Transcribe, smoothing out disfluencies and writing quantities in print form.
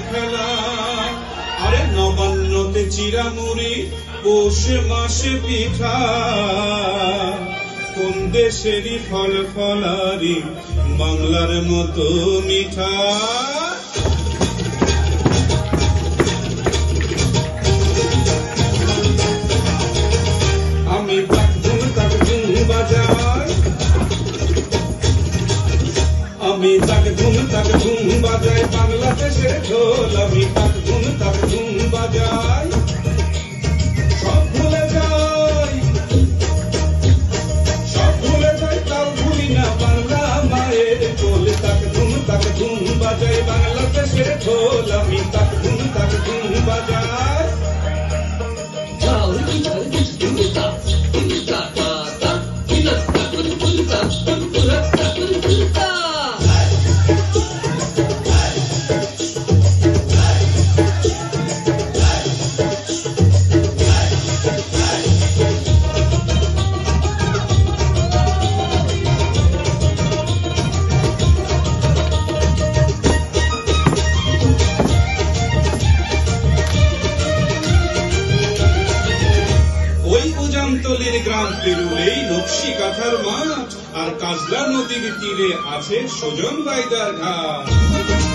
খেলা আরে নবান্নতে চিরামুড়ি পৌষ মাসে পিঠা কোন দেশেরই ফল ফলারি বাংলার মতো মিঠা আমি তাক ধুম বাজাই আমি তাক ধুম বাজাই বাংলাদেশের ঢোল আমি তাক ধুম বাজাই সব ভুলে যাই তাও ভুলি না বাংলা মায়ের কোল তাক ধুম বাজাই বাংলাদেশের ঢোল আমি তাক ধুম বাজাই তলির গ্রাম পেরুলেই নকশি কাঁথার মাঠ আর কাজলা নদীর তীরে আছে সুজন বাইদার ঘাট